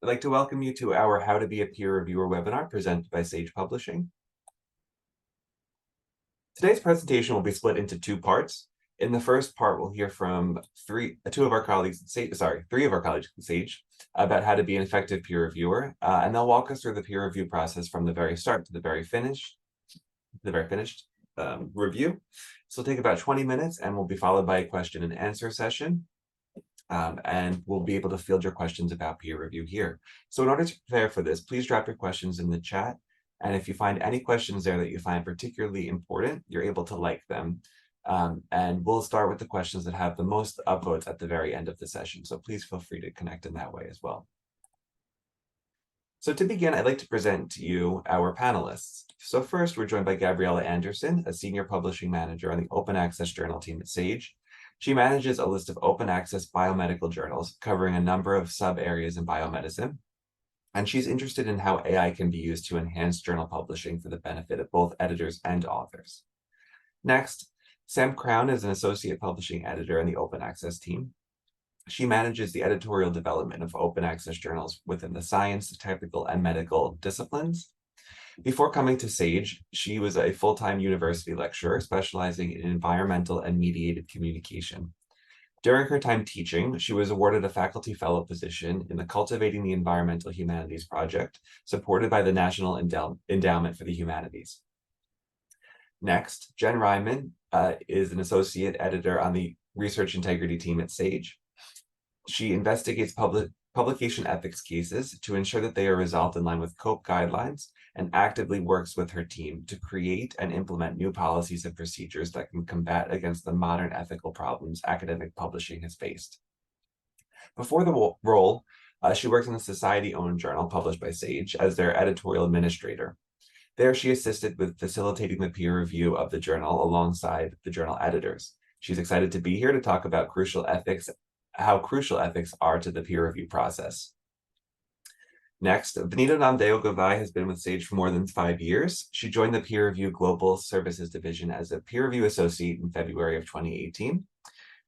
I'd like to welcome you to our How to Be a Peer Reviewer webinar presented by Sage Publishing. Today's presentation will be split into two parts. In the first part, we'll hear from three of our colleagues at Sage about how to be an effective peer reviewer, and they'll walk us through the peer review process from the very start to the very finished review. So it'll take about 20 minutes and will be followed by a question and answer session. And we'll be able to field your questions about peer review here. So in order to prepare for this, please drop your questions in the chat. And if you find any questions there that you find particularly important, you're able to like them. And we'll start with the questions that have the most upvotes at the very end of the session. So please feel free to connect in that way as well. So to begin, I'd like to present to you our panelists. So first, we're joined by Gabriella Anderson, a senior publishing manager on the Open Access Journal team at Sage. She manages a list of open access biomedical journals covering a number of sub-areas in biomedicine. And she's interested in how AI can be used to enhance journal publishing for the benefit of both editors and authors. Next, Sam Crown is an associate publishing editor in the open access team. She manages the editorial development of open access journals within the science, technical, and medical disciplines. Before coming to Sage, she was a full-time university lecturer specializing in environmental and mediated communication. During her time teaching, she was awarded a faculty fellow position in the Cultivating the Environmental Humanities project, supported by the National Endowment for the Humanities. Next, Jen Ryman is an associate editor on the research integrity team at Sage. She investigates publication ethics cases to ensure that they are resolved in line with COPE guidelines, and actively works with her team to create and implement new policies and procedures that can combat against the modern ethical problems academic publishing has faced. Before the role, she worked in the society-owned journal published by Sage as their editorial administrator. There, she assisted with facilitating the peer review of the journal alongside the journal editors. She's excited to be here to talk about how crucial ethics are to the peer review process. Next, Benita Namdeo-Gavai has been with Sage for more than 5 years. She joined the Peer Review Global Services Division as a peer review associate in February of 2018.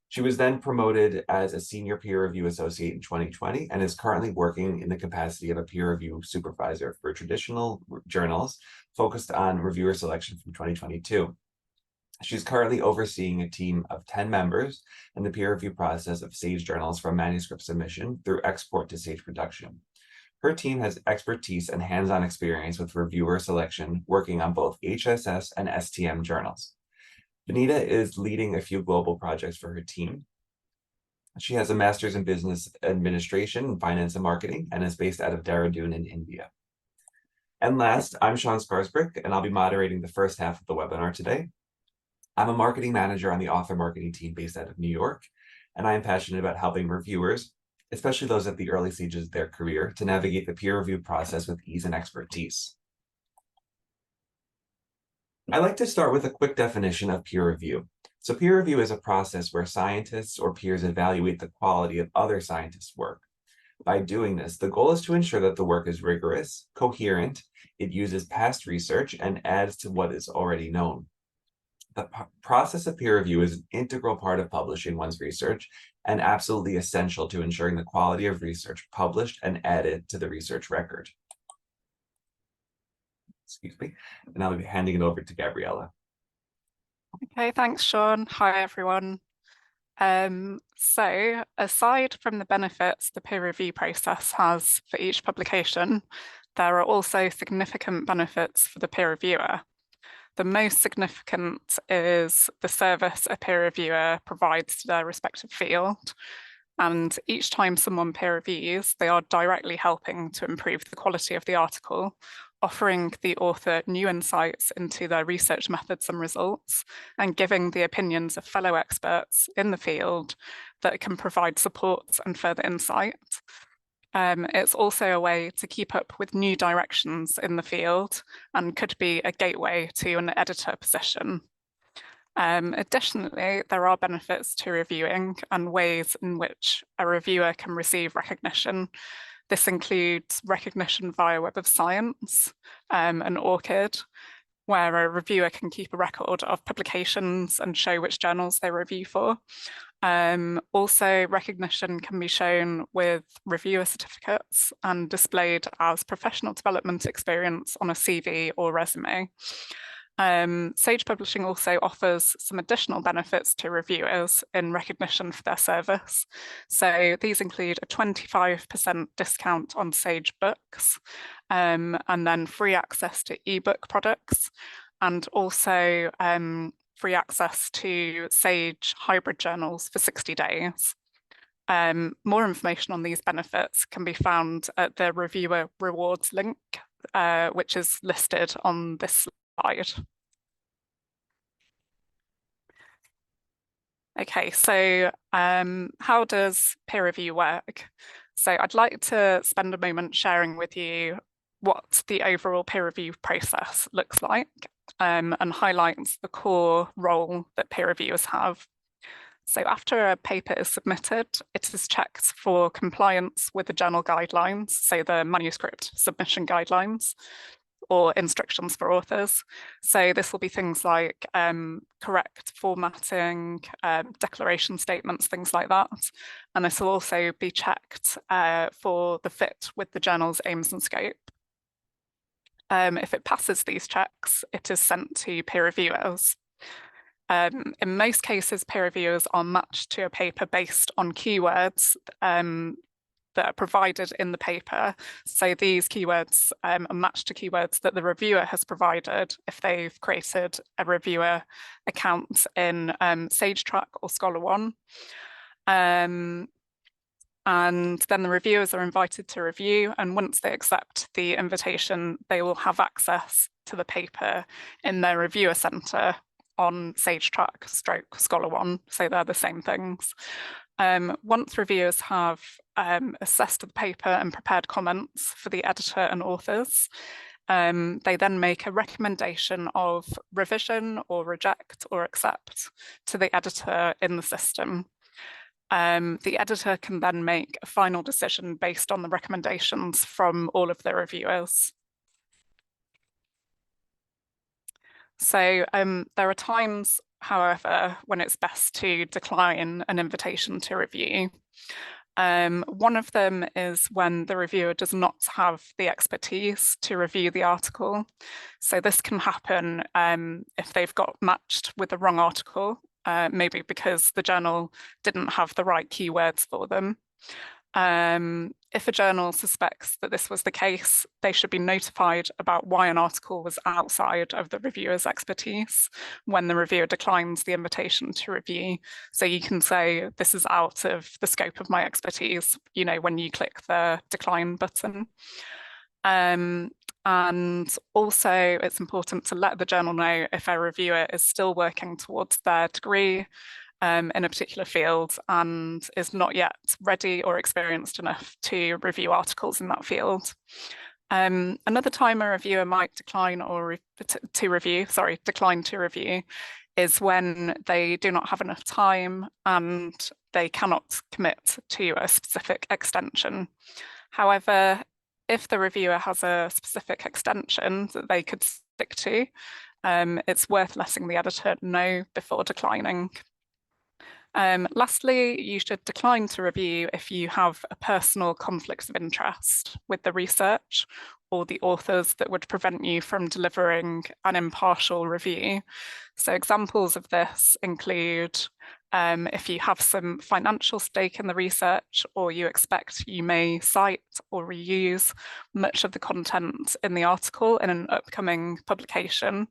She was then promoted as a senior peer review associate in 2020 and is currently working in the capacity of a peer review supervisor for traditional journals focused on reviewer selection from 2022. She's currently overseeing a team of 10 members in the peer review process of Sage journals from manuscript submission through export to Sage production. Her team has expertise and hands-on experience with reviewer selection, working on both HSS and STM journals. Benita is leading a few global projects for her team. She has a master's in business administration, finance, and marketing, and is based out of Dehradun in India. And last, I'm Sean Scarsbrick, and I'll be moderating the first half of the webinar today. I'm a marketing manager on the author marketing team based out of New York, and I am passionate about helping reviewers, especially those at the early stages of their career, to navigate the peer review process with ease and expertise. I like to start with a quick definition of peer review. So peer review is a process where scientists or peers evaluate the quality of other scientists' work. By doing this, the goal is to ensure that the work is rigorous, coherent, it uses past research, and adds to what is already known. The process of peer review is an integral part of publishing one's research and absolutely essential to ensuring the quality of research published and added to the research record. Excuse me. And I'll be handing it over to Gabriella. Okay, thanks, Sean. Hi, everyone. So aside from the benefits the peer review process has for each publication, there are also significant benefits for the peer reviewer. The most significant is the service a peer reviewer provides to their respective field. And each time someone peer reviews, they are directly helping to improve the quality of the article, offering the author new insights into their research methods and results, and giving the opinions of fellow experts in the field that can provide support and further insight. It's also a way to keep up with new directions in the field and could be a gateway to an editor position. Additionally, there are benefits to reviewing and ways in which a reviewer can receive recognition. This includes recognition via Web of Science and ORCID, where a reviewer can keep a record of publications and show which journals they review for. Also, recognition can be shown with reviewer certificates and displayed as professional development experience on a CV or resume. Sage Publishing also offers some additional benefits to reviewers in recognition for their service. So these include a 25% discount on Sage books, and then free access to ebook products, and also free access to Sage hybrid journals for 60 days. More information on these benefits can be found at the reviewer rewards link, which is listed on this slide. Okay, so how does peer review work? So I'd like to spend a moment sharing with you what the overall peer review process looks like, and highlights the core role that peer reviewers have. So after a paper is submitted, it is checked for compliance with the journal guidelines, so the manuscript submission guidelines, or instructions for authors. So this will be things like correct formatting, declaration statements, things like that. And this will also be checked for the fit with the journal's aims and scope. If it passes these checks, it is sent to peer reviewers. In most cases, peer reviewers are matched to a paper based on keywords that are provided in the paper. So these keywords are matched to keywords that the reviewer has provided if they've created a reviewer account in SageTrack or ScholarOne. And then the reviewers are invited to review, and once they accept the invitation, they will have access to the paper in their reviewer centre on SageTrack / ScholarOne, so they're the same things. Once reviewers have assessed the paper and prepared comments for the editor and authors, they then make a recommendation of revision or reject or accept to the editor in the system. The editor can then make a final decision based on the recommendations from all of the reviewers. So there are times, however, when it's best to decline an invitation to review. One of them is when the reviewer does not have the expertise to review the article. So this can happen if they've got matched with the wrong article, maybe because the journal didn't have the right keywords for them. If a journal suspects that this was the case, they should be notified about why an article was outside of the reviewer's expertise when the reviewer declines the invitation to review. So you can say, this is out of the scope of my expertise, you know, when you click the decline button. And also it's important to let the journal know if a reviewer is still working towards their degree in a particular field and is not yet ready or experienced enough to review articles in that field. Another time a reviewer might decline to review is when they do not have enough time and they cannot commit to a specific extension. However, if the reviewer has a specific extension that they could stick to, it's worth letting the editor know before declining. Lastly, you should decline to review if you have a personal conflict of interest with the research or the authors that would prevent you from delivering an impartial review. So examples of this include if you have some financial stake in the research, or you expect you may cite or reuse much of the content in the article in an upcoming publication,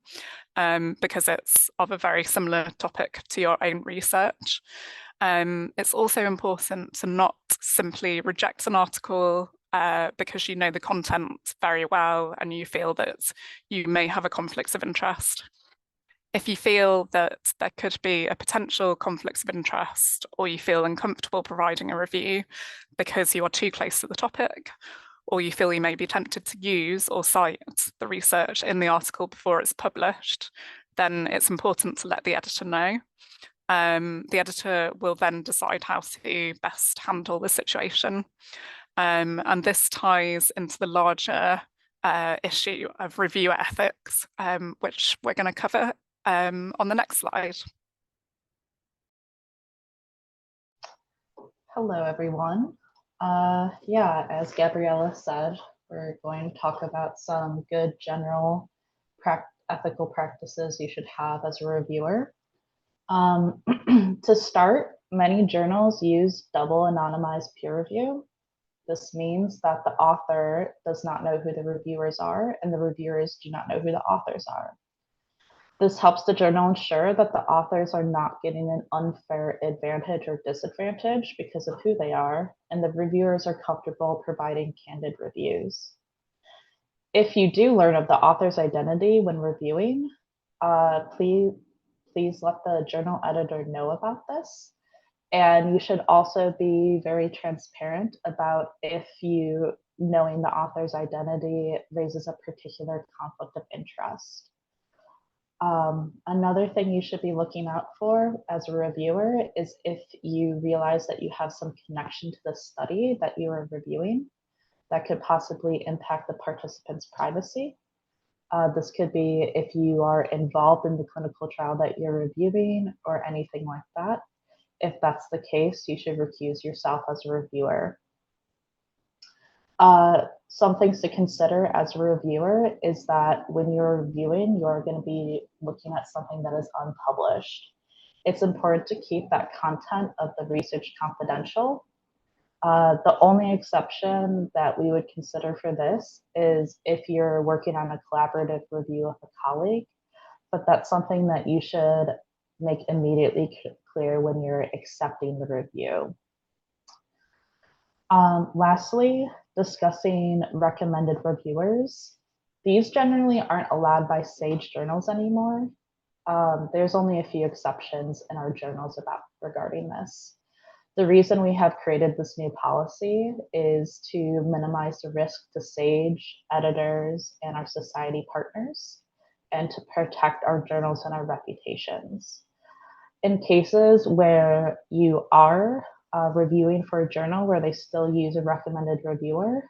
because it's of a very similar topic to your own research. It's also important to not simply reject an article because you know the content very well and you feel that you may have a conflict of interest. If you feel that there could be a potential conflict of interest, or you feel uncomfortable providing a review because you are too close to the topic, or you feel you may be tempted to use or cite the research in the article before it's published, then it's important to let the editor know. The editor will then decide how to best handle the situation. And this ties into the larger issue of reviewer ethics, which we're going to cover on the next slide. Hello, everyone. Yeah, as Gabriella said, we're going to talk about some good general ethical practices you should have as a reviewer. To start, many journals use double anonymized peer review. This means that the author does not know who the reviewers are, and the reviewers do not know who the authors are. This helps the journal ensure that the authors are not getting an unfair advantage or disadvantage because of who they are, and the reviewers are comfortable providing candid reviews. If you do learn of the author's identity when reviewing, please let the journal editor know about this. And you should also be very transparent about if you knowing the author's identity raises a particular conflict of interest. Another thing you should be looking out for as a reviewer is if you realize that you have some connection to the study that you are reviewing that could possibly impact the participant's privacy. This could be if you are involved in the clinical trial that you're reviewing or anything like that. If that's the case, you should recuse yourself as a reviewer. Some things to consider as a reviewer is that when you're reviewing, you're going to be looking at something that is unpublished. It's important to keep that content of the research confidential. The only exception that we would consider for this is if you're working on a collaborative review with a colleague, but that's something that you should make immediately clear when you're accepting the review. Lastly, discussing recommended reviewers. These generally aren't allowed by SAGE journals anymore. There's only a few exceptions in our journals regarding this. The reason we have created this new policy is to minimize the risk to SAGE, editors, and our society partners, and to protect our journals and our reputations. In cases where you are reviewing for a journal where they still use a recommended reviewer,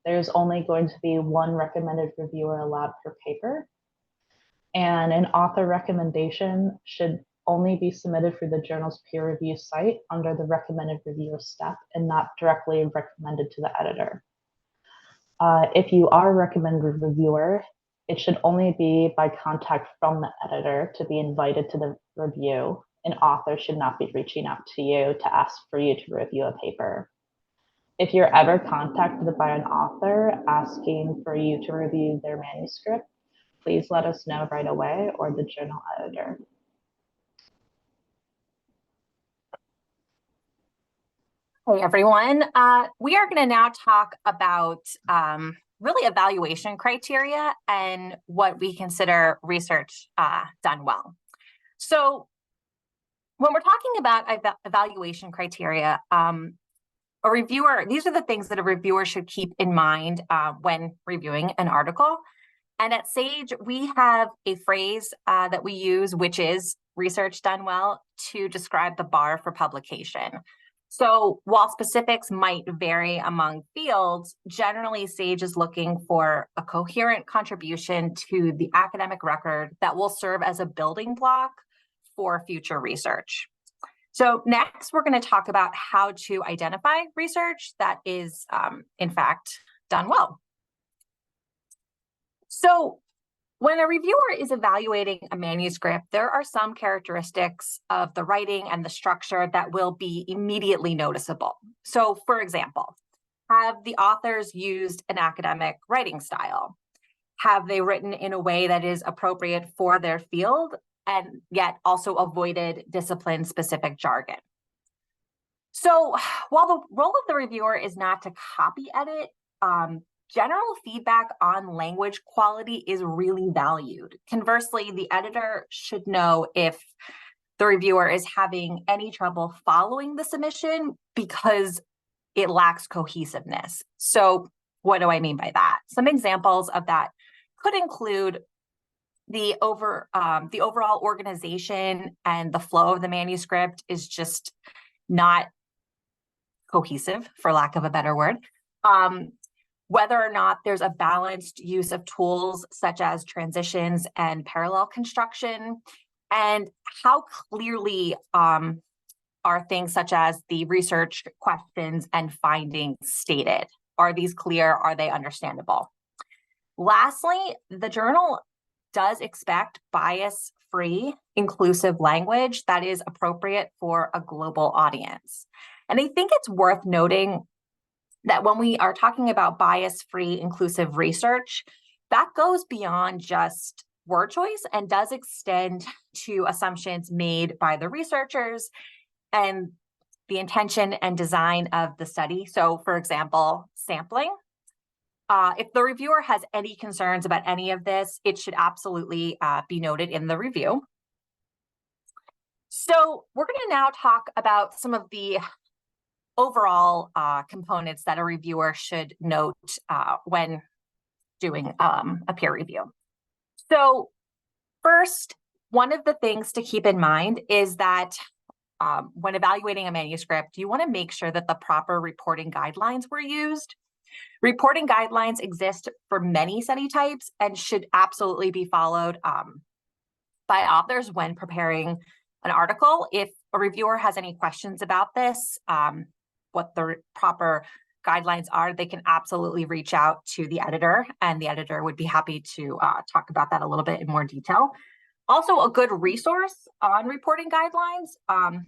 there's only going to be one recommended reviewer allowed per paper. And an author recommendation should only be submitted for the journal's peer review site under the recommended reviewer step and not directly recommended to the editor. If you are a recommended reviewer, it should only be by contact from the editor to be invited to the review. An author should not be reaching out to you to ask for you to review a paper. If you're ever contacted by an author asking for you to review their manuscript, please let us know right away or the journal editor. Hey everyone, we are going to now talk about really evaluation criteria and what we consider research done well. So when we're talking about evaluation criteria, a reviewer, these are the things that a reviewer should keep in mind when reviewing an article. And at SAGE, we have a phrase that we use, which is research done well, to describe the bar for publication. So while specifics might vary among fields, generally SAGE is looking for a coherent contribution to the academic record that will serve as a building block for future research. So next, we're going to talk about how to identify research that is, in fact, done well. So when a reviewer is evaluating a manuscript, there are some characteristics of the writing and the structure that will be immediately noticeable. So for example, have the authors used an academic writing style? Have they written in a way that is appropriate for their field and yet also avoided discipline-specific jargon? So while the role of the reviewer is not to copy edit, general feedback on language quality is really valued. Conversely, the editor should know if the reviewer is having any trouble following the submission because it lacks cohesiveness. So what do I mean by that? Some examples of that could include the overall organization and the flow of the manuscript is just not cohesive, for lack of a better word. Whether or not there's a balanced use of tools such as transitions and parallel construction, and how clearly are things such as the research questions and findings stated. Are these clear? Are they understandable? Lastly, the journal does expect bias-free, inclusive language that is appropriate for a global audience. And I think it's worth noting that when we are talking about bias-free, inclusive research, that goes beyond just word choice and does extend to assumptions made by the researchers and the intention and design of the study. So, for example, sampling. If the reviewer has any concerns about any of this, it should absolutely be noted in the review. So we're going to now talk about some of the overall components that a reviewer should note when doing a peer review. So first, one of the things to keep in mind is that when evaluating a manuscript, you want to make sure that the proper reporting guidelines were used. Reporting guidelines exist for many study types and should absolutely be followed by authors when preparing an article. If a reviewer has any questions about this, what the proper guidelines are, they can absolutely reach out to the editor, and the editor would be happy to talk about that a little bit in more detail. Also, a good resource on reporting guidelines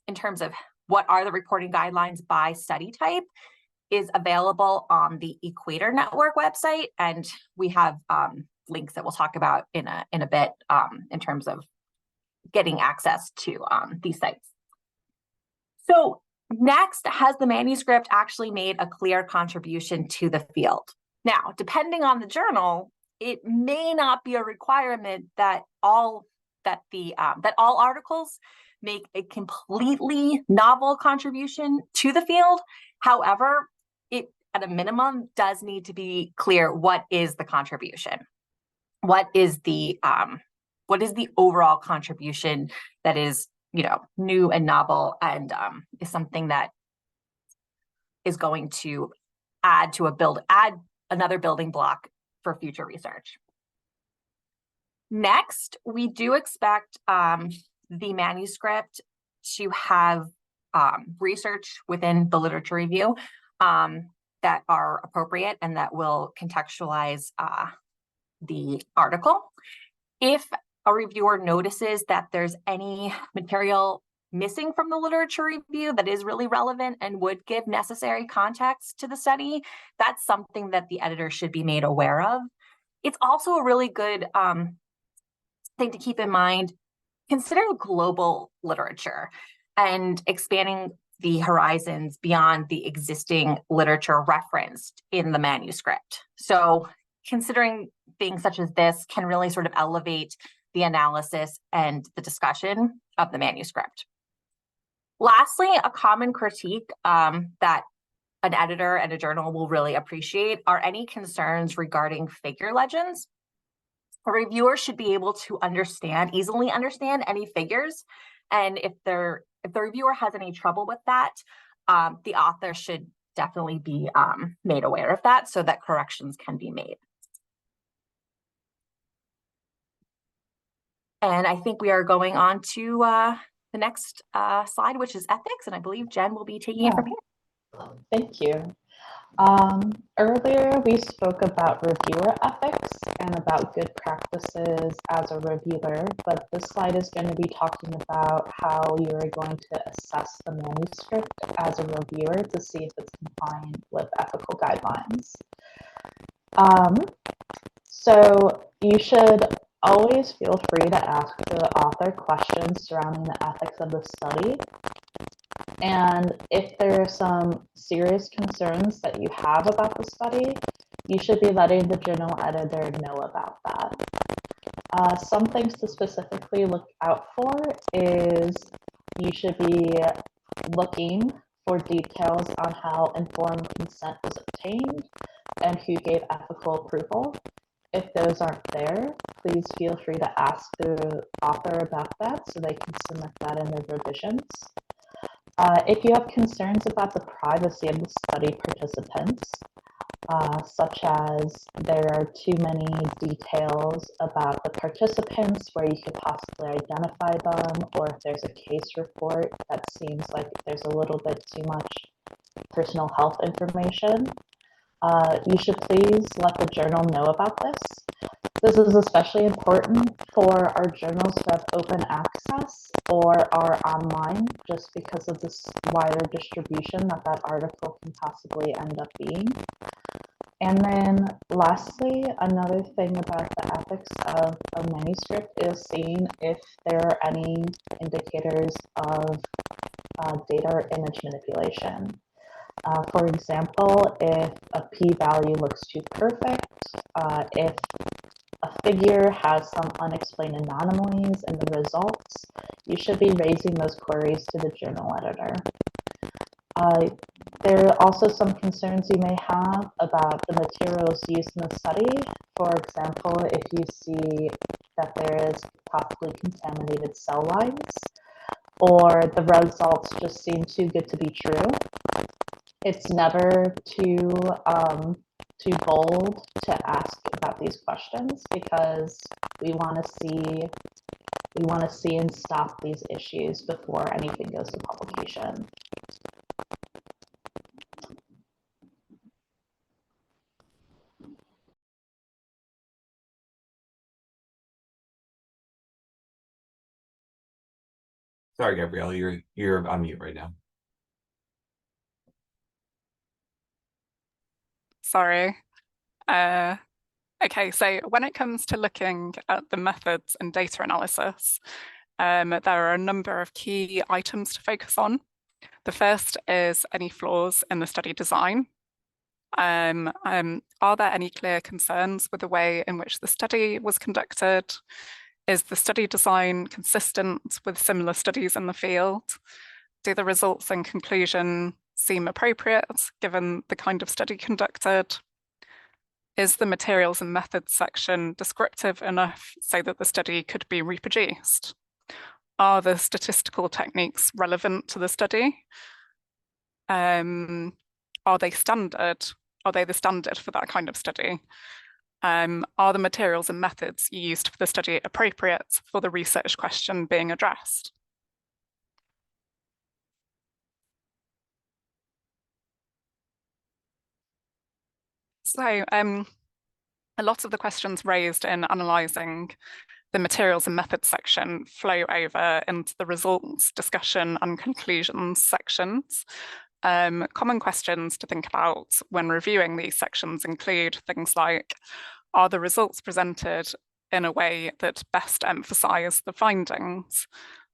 in terms of what are the reporting guidelines by study type is available on the Equator Network website, and we have links that we'll talk about in a bit in terms of getting access to these sites. So next, has the manuscript actually made a clear contribution to the field? Now, depending on the journal, it may not be a requirement that all articles make a completely novel contribution to the field. However, it at a minimum does need to be clear what is the contribution. What is the overall contribution that is, new and novel and is something that is going to add another building block for future research. Next, we do expect the manuscript to have research within the literature review that are appropriate and that will contextualize the article. If a reviewer notices that there's any material missing from the literature review that is really relevant and would give necessary context to the study, that's something that the editor should be made aware of. It's also a really good thing to keep in mind, considering global literature and expanding the horizons beyond the existing literature referenced in the manuscript. So considering things such as this can really sort of elevate the analysis and the discussion of the manuscript. Lastly, a common critique that an editor and a journal will really appreciate are any concerns regarding figure legends. A reviewer should be able to easily understand any figures. And if the reviewer has any trouble with that, the author should definitely be made aware of that so that corrections can be made. And I think we are going on to the next slide, which is ethics. And I believe Jen will be taking it from here. Thank you. Earlier, we spoke about reviewer ethics and about good practices as a reviewer, but this slide is going to be talking about how you are going to assess the manuscript as a reviewer to see if it's compliant with ethical guidelines. So you should always feel free to ask the author questions surrounding the ethics of the study. And if there are some serious concerns that you have about the study, you should be letting the journal editor know about that. Some things to specifically look out for is you should be looking for details on how informed consent was obtained and who gave ethical approval. If those aren't there, please feel free to ask the author about that so they can submit that in their revisions. If you have concerns about the privacy of the study participants, such as there are too many details about the participants where you could possibly identify them, or if there's a case report that seems like there's a little bit too much personal health information. You should please let the journal know about this. This is especially important for our journals who have open access or are online, just because of this wider distribution that article can possibly end up being. And then lastly, another thing about the ethics of a manuscript is seeing if there are any indicators of data or image manipulation. For example, if a p-value looks too perfect, if a figure has some unexplained anomalies in the results, you should be raising those queries to the journal editor. There are also some concerns you may have about the materials used in the study. For example, if you see that there is possibly contaminated cell lines, or the results just seem too good to be true. It's never too bold to ask about these questions, because we want to see and stop these issues before anything goes to publication. Sorry, Gabrielle, you're on mute right now. Sorry. Okay, so when it comes to looking at the methods and data analysis, there are a number of key items to focus on. The first is any flaws in the study design. Are there any clear concerns with the way in which the study was conducted? Is the study design consistent with similar studies in the field? Do the results and conclusion seem appropriate given the kind of study conducted? Is the materials and methods section descriptive enough so that the study could be reproduced? Are the statistical techniques relevant to the study? Are they standard? Are they the standard for that kind of study? Are the materials and methods used for the study appropriate for the research question being addressed? So a lot of the questions raised in analysing the materials and methods section flow over into the results, discussion and conclusions sections. Common questions to think about when reviewing these sections include things like, are the results presented in a way that best emphasize the findings?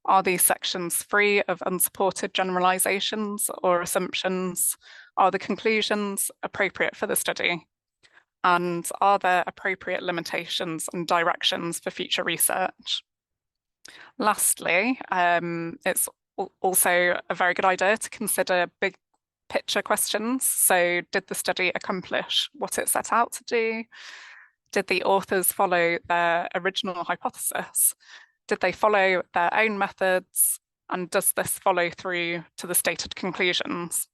Are these sections free of unsupported generalizations or assumptions? Are the conclusions appropriate for the study? And are there appropriate limitations and directions for future research? Lastly, it's also a very good idea to consider big picture questions. So did the study accomplish what it set out to do? Did the authors follow their original hypothesis? Did they follow their own methods? And does this follow through to the stated conclusions?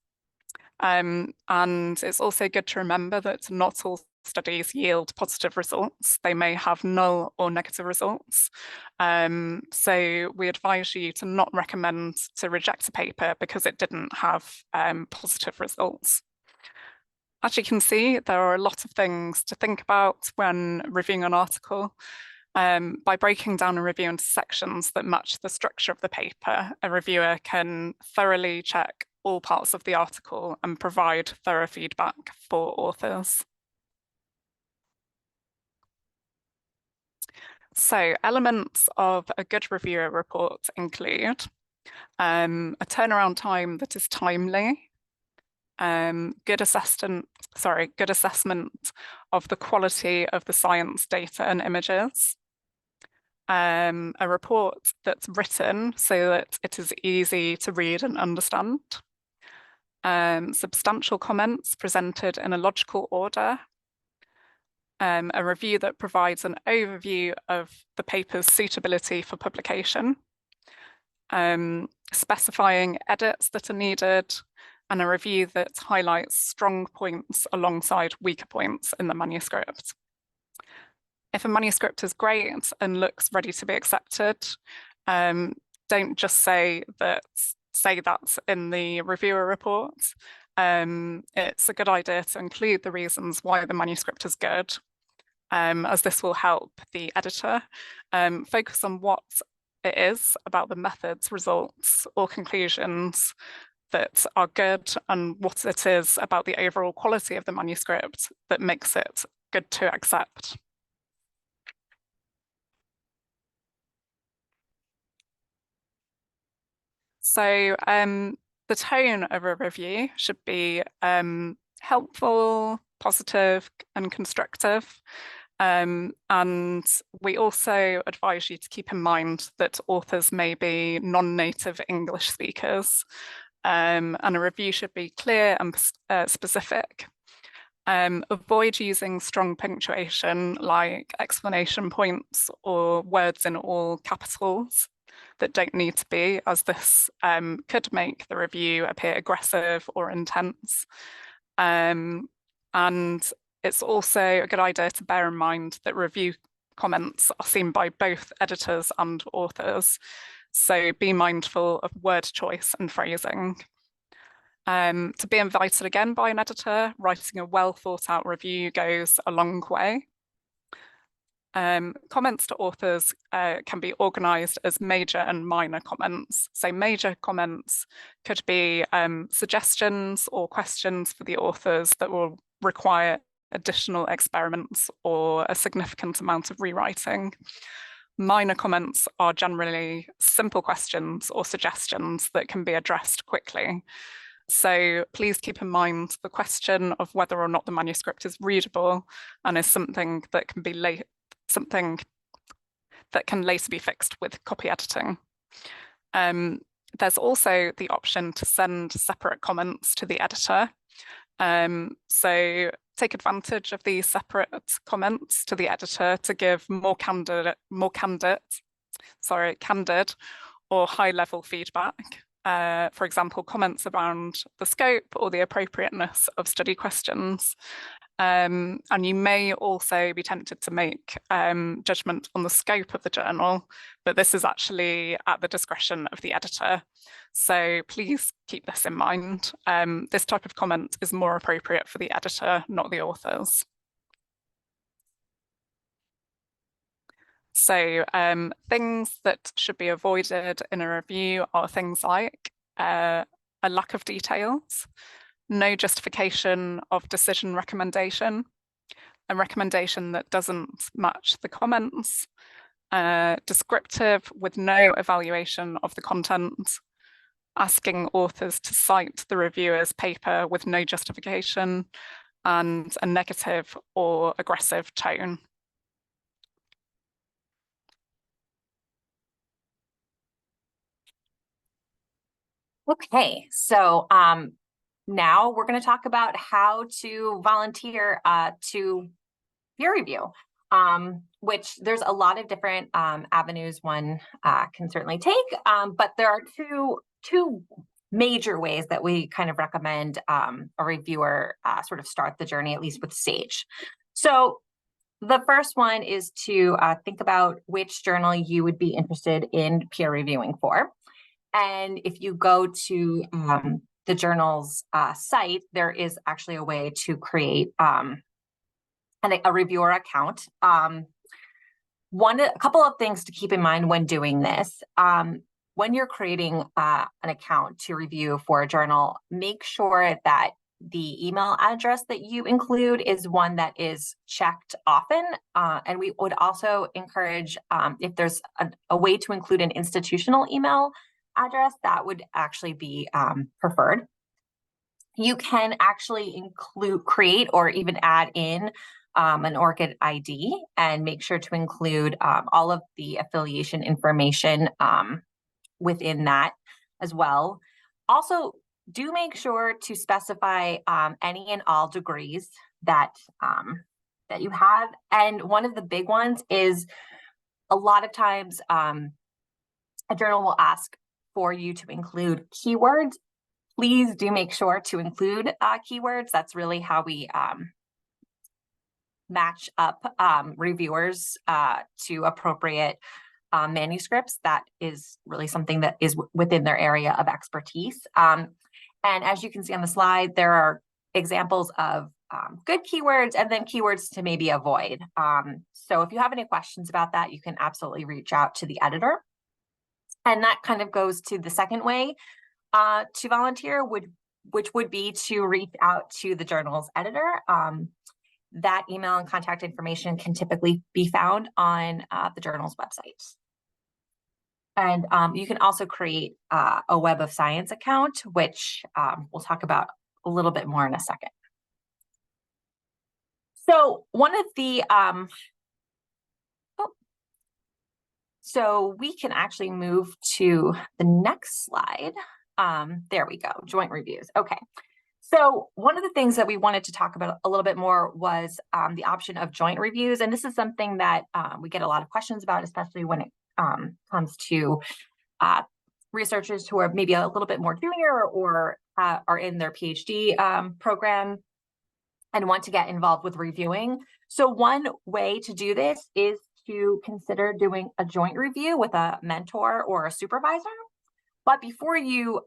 And it's also good to remember that not all studies yield positive results. They may have null or negative results. So we advise you to not recommend to reject a paper because it didn't have positive results. As you can see, there are a lot of things to think about when reviewing an article. By breaking down a review into sections that match the structure of the paper, a reviewer can thoroughly check all parts of the article and provide thorough feedback for authors. So elements of a good reviewer report include a turnaround time that is timely, good assessment of the quality of the science data and images, a report that's written so that it is easy to read and understand, substantial comments presented in a logical order, a review that provides an overview of the paper's suitability for publication, specifying edits that are needed, and a review that highlights strong points alongside weaker points in the manuscript. If a manuscript is great and looks ready to be accepted, don't just say that in the reviewer report. It's a good idea to include the reasons why the manuscript is good, as this will help the editor focus on what it is about the methods, results, or conclusions that are good, and what it is about the overall quality of the manuscript that makes it good to accept. So the tone of a review should be helpful, positive, and constructive. And we also advise you to keep in mind that authors may be non-native English speakers, and a review should be clear and specific. Avoid using strong punctuation like exclamation points or words in all capitals that don't need to be, as this could make the review appear aggressive or intense. And it's also a good idea to bear in mind that review comments are seen by both editors and authors, so be mindful of word choice and phrasing. To be invited again by an editor, writing a well thought out review goes a long way. Comments to authors can be organised as major and minor comments. So major comments could be suggestions or questions for the authors that will require additional experiments or a significant amount of rewriting. Minor comments are generally simple questions or suggestions that can be addressed quickly. So please keep in mind the question of whether or not the manuscript is readable and is something that can be later be fixed with copy editing. There's also the option to send separate comments to the editor. So take advantage of these separate comments to the editor to give more candid or high-level feedback. For example, comments around the scope or the appropriateness of study questions. And you may also be tempted to make judgment on the scope of the journal, but this is actually at the discretion of the editor. So please keep this in mind. This type of comment is more appropriate for the editor, not the authors. So things that should be avoided in a review are things like a lack of details, no justification of decision recommendation, a recommendation that doesn't match the comments, descriptive with no evaluation of the content, asking authors to cite the reviewer's paper with no justification, and a negative or aggressive tone. Okay, so now we're going to talk about how to volunteer to peer review, which there's a lot of different avenues one can certainly take, but there are two major ways that we kind of recommend a reviewer sort of start the journey, at least with Sage. So the first one is to think about which journal you would be interested in peer reviewing for. And if you go to the journal's site, there is actually a way to create a reviewer account. A couple of things to keep in mind when doing this. When you're creating an account to review for a journal, make sure that the email address that you include is one that is checked often. And we would also encourage, if there's a way to include an institutional email address, that would actually be preferred. You can actually create or even add in an ORCID ID and make sure to include all of the affiliation information within that as well. Also, do make sure to specify any and all degrees that you have. And one of the big ones is a lot of times a journal will ask for you to include keywords. please do make sure to include keywords. That's really how we match up reviewers to appropriate manuscripts. That is really something that is within their area of expertise. And as you can see on the slide, there are examples of good keywords and then keywords to maybe avoid. So if you have any questions about that, you can absolutely reach out to the editor. And that kind of goes to the second way to volunteer, which would be to reach out to the journal's editor. That email and contact information can typically be found on the journal's website. And you can also create a Web of Science account, which we'll talk about a little bit more in a second. So one of the, so we can actually move to the next slide. There we go, joint reviews. Okay. So one of the things that we wanted to talk about a little bit more was the option of joint reviews. And this is something that we get a lot of questions about, especially when it comes to researchers who are maybe a little bit more junior or are in their PhD program and want to get involved with reviewing. So one way to do this is to consider doing a joint review with a mentor or a supervisor. But before you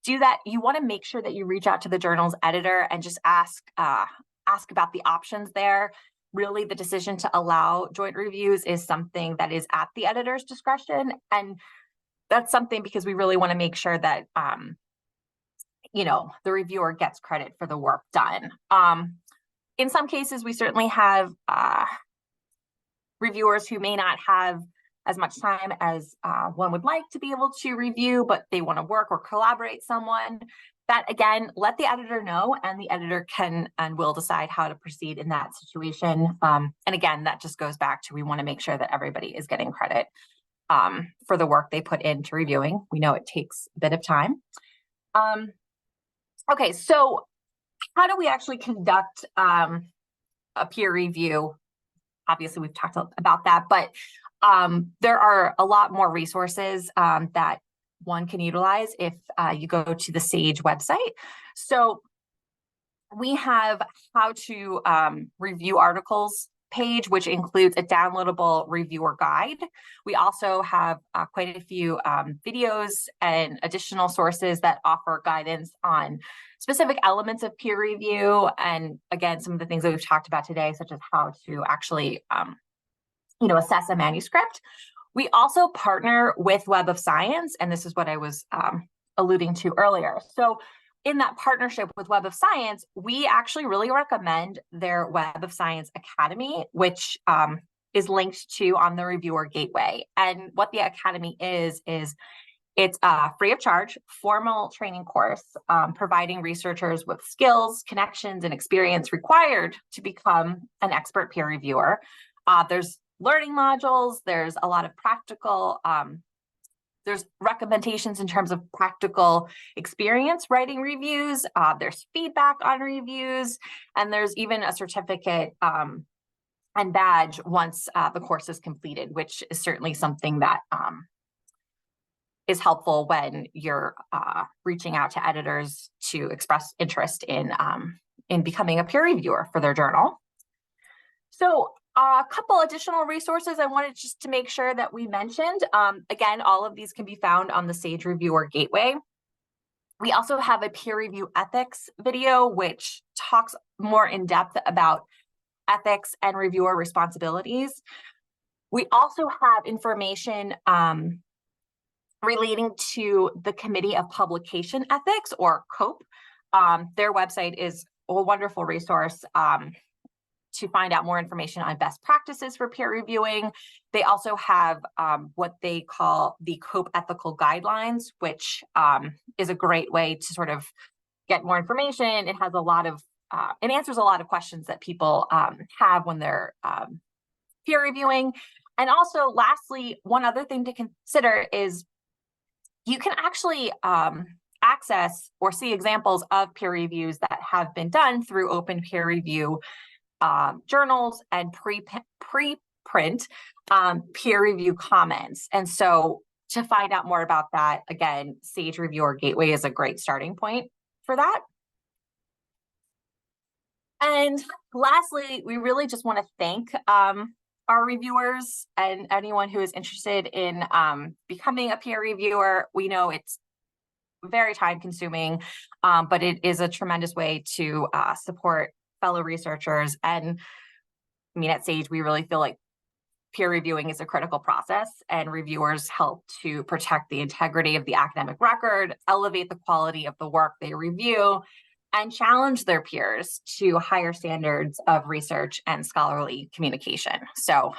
do that, you want to make sure that you reach out to the journal's editor and just ask about the options there. Really, the decision to allow joint reviews is something that is at the editor's discretion. And that's something because we really want to make sure that you know, the reviewer gets credit for the work done. In some cases, we certainly have reviewers who may not have as much time as one would like to be able to review, but they want to work or collaborate someone. That again, let the editor know, and the editor can and will decide how to proceed in that situation. And again, that just goes back to we want to make sure that everybody is getting credit for the work they put into reviewing. We know it takes a bit of time. Okay, so how do we actually conduct a peer review? Obviously, we've talked about that, but there are a lot more resources that one can utilize if you go to the SAGE website. So we have how to review articles page, which includes a downloadable reviewer guide. We also have quite a few videos and additional sources that offer guidance on specific elements of peer review. And again, some of the things that we've talked about today, such as how to actually assess a manuscript. We also partner with Web of Science, and this is what I was alluding to earlier. So in that partnership with Web of Science, we actually really recommend their Web of Science Academy, which is linked to on the Reviewer Gateway. And what the Academy is it's a free of charge formal training course providing researchers with skills, connections, and experience required to become an expert peer reviewer. There's learning modules, there's a lot of practical there's recommendations in terms of practical experience writing reviews, there's feedback on reviews, and there's even a certificate and badge once the course is completed, which is certainly something that is helpful when you're reaching out to editors to express interest in becoming a peer reviewer for their journal. So a couple additional resources I wanted just to make sure that we mentioned. Again, all of these can be found on the SAGE Reviewer Gateway. We also have a peer review ethics video, which talks more in depth about ethics and reviewer responsibilities. We also have information relating to the Committee of Publication Ethics, or COPE. Their website is a wonderful resource to find out more information on best practices for peer reviewing. They also have what they call the COPE Ethical Guidelines, which is a great way to sort of get more information. It has a lot of, it answers a lot of questions that people have when they're peer reviewing. And also, lastly, one other thing to consider is you can actually access or see examples of peer reviews that have been done through open peer review journals and preprint peer review comments. And so To find out more about that, again, Sage Reviewer Gateway is a great starting point for that. And lastly, we really just want to thank our reviewers and anyone who is interested in becoming a peer reviewer. We know it's very time consuming, but it is a tremendous way to support fellow researchers. And I mean, at Sage, we really feel like peer reviewing is a critical process, and reviewers help to protect the integrity of the academic record, elevate the quality of the work they review, and challenge their peers to higher standards of research and scholarly communication. So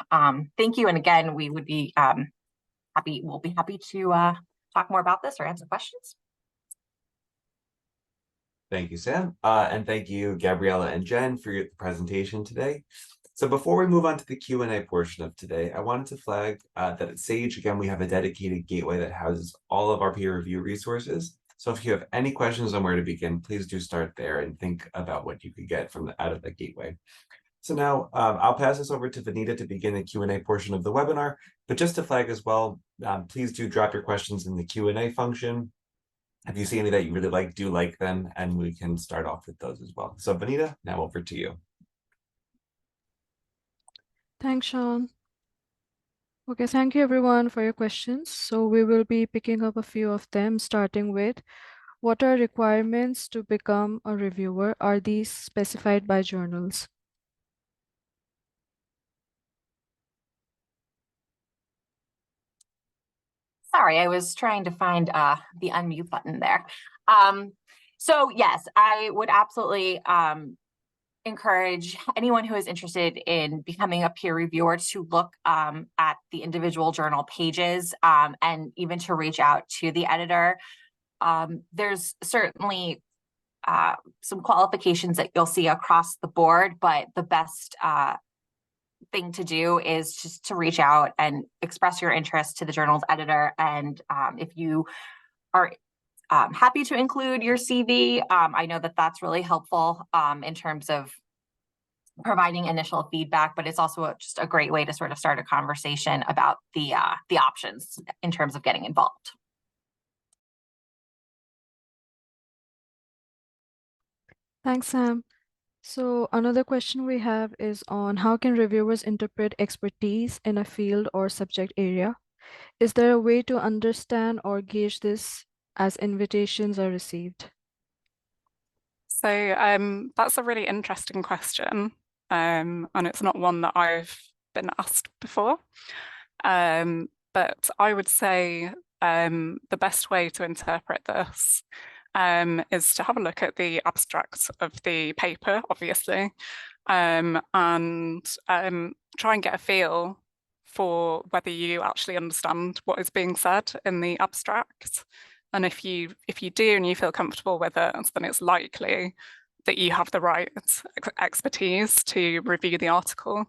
thank you. And again, we would be we'll be happy to talk more about this or answer questions. Thank you, Sam. And thank you, Gabriella and Jen, for your presentation today. So before we move on to the Q&A portion of today, I wanted to flag that at Sage, again, we have a dedicated gateway that houses all of our peer review resources. So if you have any questions on where to begin, please do start there and think about what you could get out of the gateway. So now I'll pass this over to Vanita to begin the Q&A portion of the webinar. But just to flag as well, please do drop your questions in the Q&A function. If you see any that you really like, do like them, and we can start off with those as well. So Vanita, now over to you. Thanks, Sean. Okay, thank you everyone for your questions. So we will be picking up a few of them, starting with what are requirements to become a reviewer? Are these specified by journals? Sorry, I was trying to find the unmute button there. So yes, I would absolutely encourage anyone who is interested in becoming a peer reviewer to look at the individual journal pages and even to reach out to the editor. There's certainly some qualifications that you'll see across the board, but the best thing to do is just to reach out and express your interest to the journal's editor. And if you are happy to include your CV, I know that that's really helpful in terms of providing initial feedback, but it's also just a great way to sort of start a conversation about the options in terms of getting involved. Thanks, Sam. So another question we have is on how can reviewers interpret expertise in a field or subject area? Is there a way to understand or gauge this as invitations are received? So that's a really interesting question, and it's not one that I've been asked before. But I would say the best way to interpret this is to have a look at the abstract of the paper, obviously, and try and get a feel for whether you actually understand what is being said in the abstract. And if you do and you feel comfortable with it, then it's likely that you have the right expertise to review the article.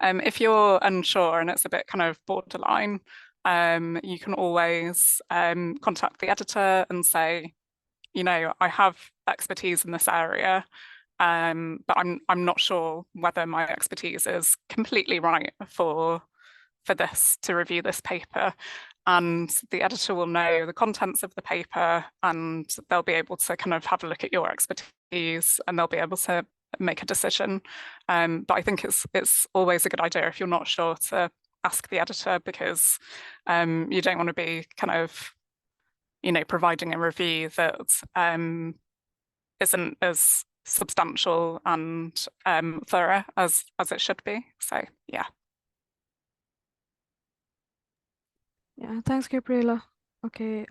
If you're unsure and it's a bit kind of borderline, you can always contact the editor and say, you know, I have expertise in this area, but I'm not sure whether my expertise is completely right for this to review this paper. And the editor will know the contents of the paper, and they'll be able to kind of have a look at your expertise, and they'll be able to make a decision. But I think it's always a good idea if you're not sure to ask the editor, because you don't want to be kind of, you know, providing a review that isn't as substantial and thorough as it should be. So yeah. Yeah, thanks, Gabriela. Okay,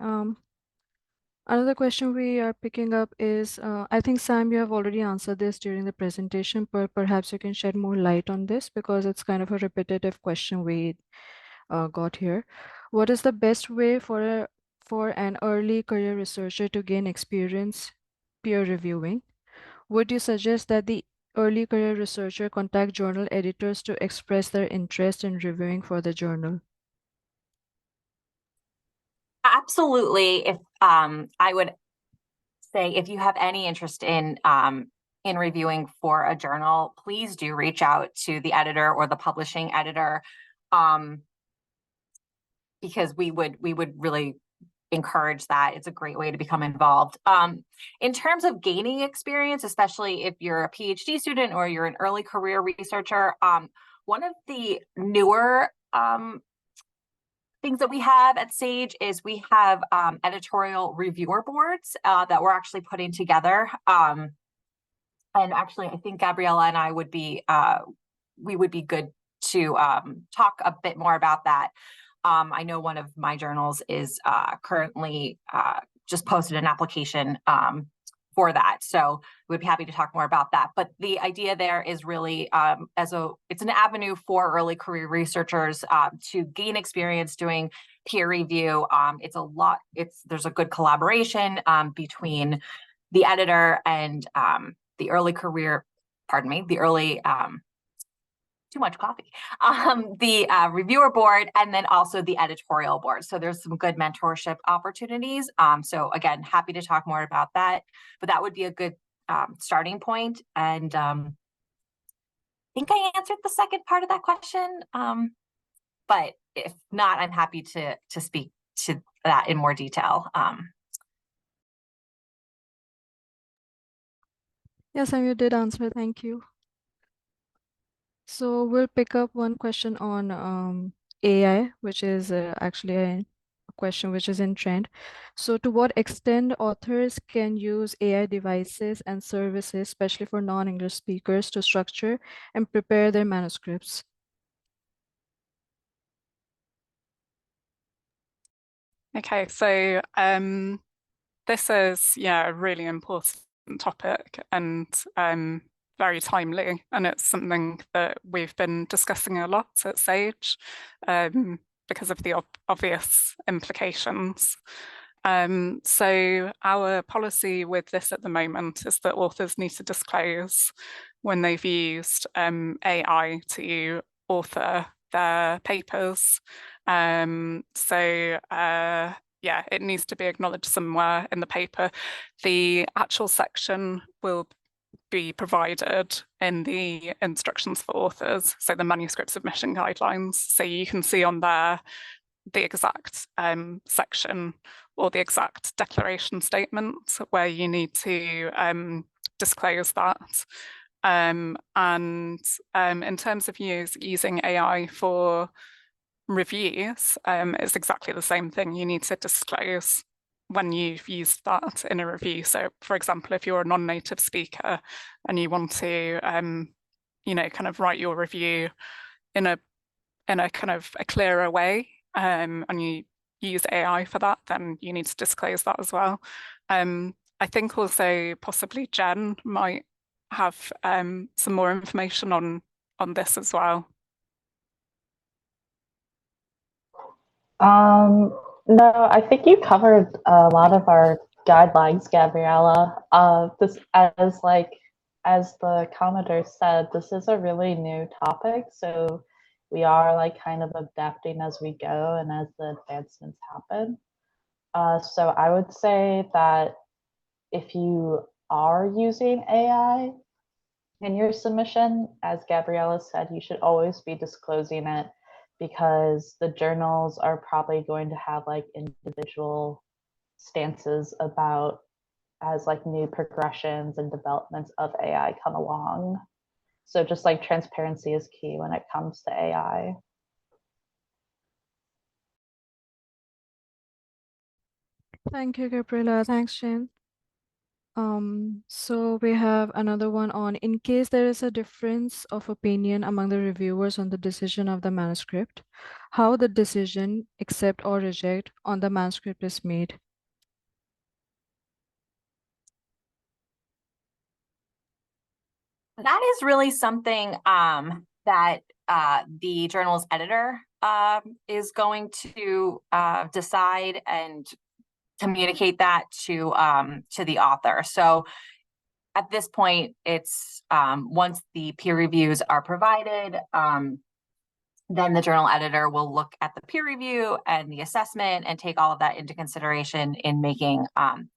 another question we are picking up is, I think Sam, you have already answered this during the presentation, but perhaps you can shed more light on this because it's kind of a repetitive question we got here. What is the best way for an early career researcher to gain experience peer reviewing? Would you suggest that the early career researcher contact journal editors to express their interest in reviewing for the journal? Absolutely. If I would say if you have any interest in reviewing for a journal, please do reach out to the editor or the publishing editor. because we would really encourage that. It's a great way to become involved. In terms of gaining experience, especially if you're a PhD student or you're an early career researcher, one of the newer things that we have at Sage is we have editorial reviewer boards that we're actually putting together. And actually, I think Gabriella and I would be good to talk a bit more about that. I know one of my journals is currently just posted an application for that. So we'd be happy to talk more about that. But the idea there is really it's an avenue for early career researchers to gain experience doing peer review. There's a good collaboration between the editor and the early too much coffee, the reviewer board, and then also the editorial board. So there's some good mentorship opportunities. So again, happy to talk more about that, but that would be a good starting point. And I think I answered the second part of that question. But if not, I'm happy to speak to that in more detail. Yes, Sam, you did answer. Thank you. So we'll pick up one question on AI, which is actually a question which is in trend. So to what extent authors can use AI devices and services, especially for non-English speakers, to structure and prepare their manuscripts? Okay, so this is a really important topic and very timely, and it's something that we've been discussing a lot at Sage because of the obvious implications. So our policy with this at the moment is that authors need to disclose when they've used AI to author their papers. Yeah, it needs to be acknowledged somewhere in the paper. The actual section will be provided in the instructions for authors, so the manuscript submission guidelines. So you can see on there the exact section or the exact declaration statement where you need to disclose that. And in terms of using AI for reviews, it's exactly the same thing. You need to disclose when you've used that in a review. So for example, if you're a non-native speaker and you want to kind of write your review in a kind of a clearer way, and you use AI for that, then you need to disclose that as well. I think also possibly Jen might have some more information on this as well. No, I think you covered a lot of our guidelines, Gabriella. As the commenter said, this is a really new topic, so we are like kind of adapting as we go and as the advancements happen. So I would say that if you are using AI in your submission, as Gabriella said, you should always be disclosing it because the journals are probably going to have like individual stances about as like new progressions and developments of AI come along. So just like transparency is key when it comes to AI. Thank you, Gabriela. Thanks, Shane. So we have another one on, in case there is a difference of opinion among the reviewers on the decision of the manuscript, how the decision, accept or reject, on the manuscript is made. That is really something that the journal's editor is going to decide and communicate that to the author. So at this point, it's once the peer reviews are provided, then the journal editor will look at the peer review and the assessment and take all of that into consideration in making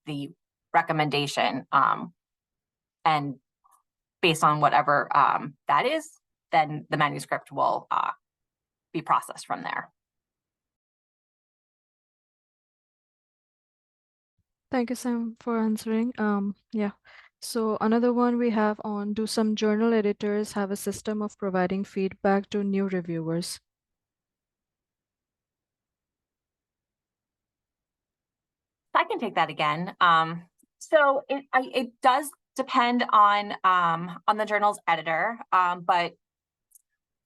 the recommendation. And based on whatever that is, then the manuscript will be processed from there. Thank you, Sam, for answering. Yeah. So another one we have on, do some journal editors have a system of providing feedback to new reviewers? I can take that again. So it does depend on the journal's editor, but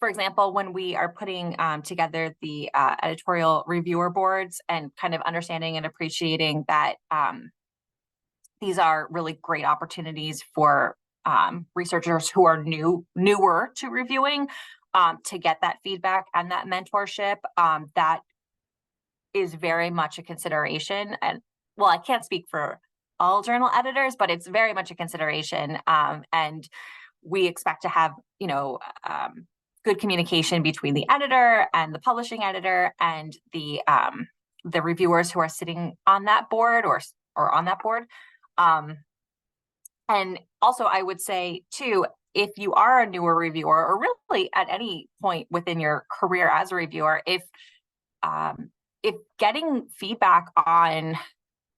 for example, when we are putting together the editorial reviewer boards and kind of understanding and appreciating that these are really great opportunities for researchers who are newer to reviewing to get that feedback and that mentorship, that is very much a consideration. And well, I can't speak for all journal editors, but it's very much a consideration. And we expect to have, good communication between the editor and the publishing editor and the reviewers who are sitting on that board or on that board. And also, I would say too, if you are a newer reviewer, or really at any point within your career as a reviewer, if getting feedback on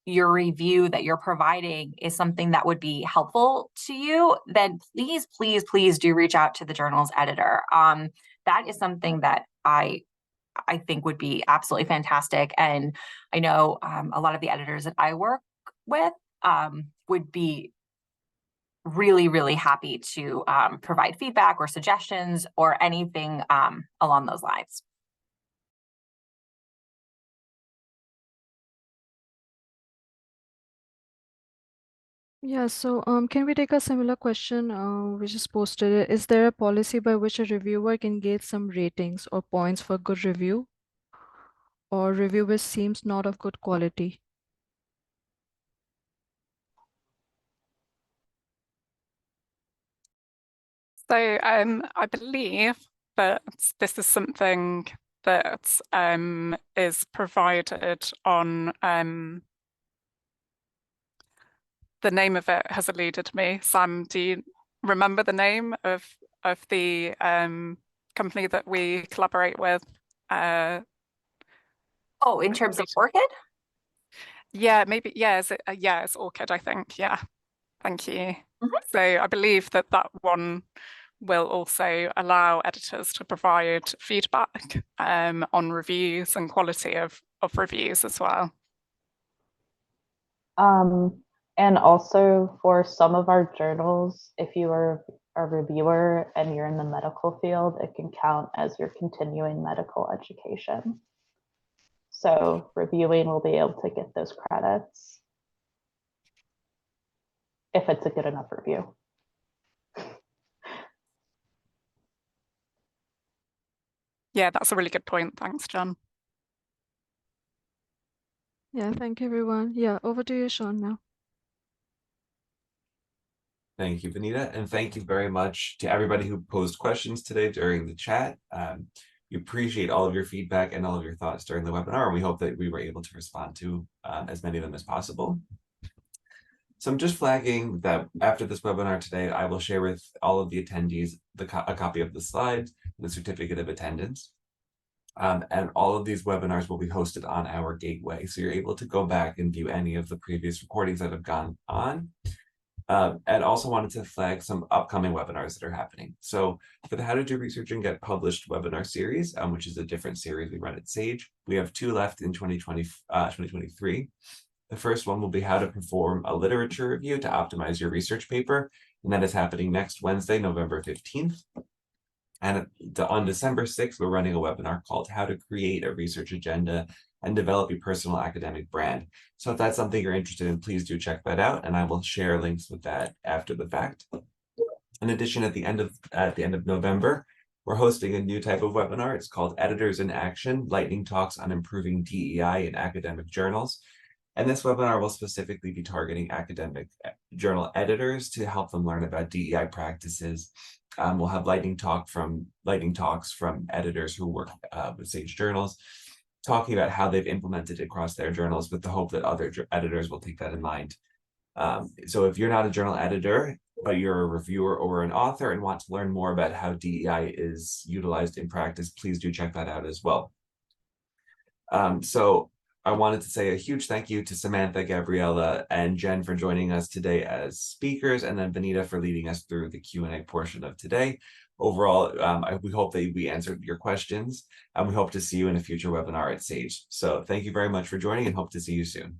your review that you're providing is something that would be helpful to you, then please, please, please do reach out to the journal's editor. That is something that I think would be absolutely fantastic. And I know a lot of the editors that I work with would be really, really happy to provide feedback or suggestions or anything along those lines. Yeah, so can we take a similar question which is posted? Is there a policy by which a reviewer can get some ratings or points for good review, or review which seems not of good quality? So I believe that this is something that is provided on the name of it has eluded me. Sam, do you remember the name of the company that we collaborate with? In terms of ORCID? Yeah, maybe. Yeah, it's ORCID, I think. Yeah, thank you. So I believe that one will also allow editors to provide feedback on reviews and quality of reviews as well. And also for some of our journals, if you are a reviewer and you're in the medical field, it can count as your continuing medical education. So reviewing will be able to get those credits if it's a good enough review. Yeah, that's a really good point. Thanks, John. Yeah, thank you, everyone. Yeah, over to you, Sean, now. Thank you, Vanita, and thank you very much to everybody who posed questions today during the chat. We appreciate all of your feedback and all of your thoughts during the webinar, and we hope that we were able to respond to as many of them as possible. So I'm just flagging that after this webinar today, I will share with all of the attendees a copy of the slides, the certificate of attendance. And all of these webinars will be hosted on our gateway. So you're able to go back and view any of the previous recordings that have gone on. And also wanted to flag some upcoming webinars that are happening. So for the How to Do Research and Get Published webinar series, which is a different series we run at Sage, we have 2 left in 2023. The first one will be how to perform a literature review to optimize your research paper. And that is happening next Wednesday, November 15th. And on December 6th, we're running a webinar called How to Create a Research Agenda and Develop a Personal Academic Brand. So if that's something you're interested in, please do check that out, and I will share links with that after the fact. In addition, at the end of November, we're hosting a new type of webinar. It's called Editors in Action, Lightning Talks on Improving DEI in Academic Journals. And this webinar will specifically be targeting academic journal editors to help them learn about DEI practices. We'll have lightning talks from editors who work with Sage Journals, talking about how they've implemented it across their journals with the hope that other editors will take that in mind. So if you're not a journal editor, but you're a reviewer or an author and want to learn more about how DEI is utilized in practice, please do check that out as well. So I wanted to say a huge thank you to Samantha, Gabriella, and Jen for joining us today as speakers, and then Benita for leading us through the Q&A portion of today. Overall, we hope that we answered your questions, and we hope to see you in a future webinar at Sage. So thank you very much for joining, and hope to see you soon.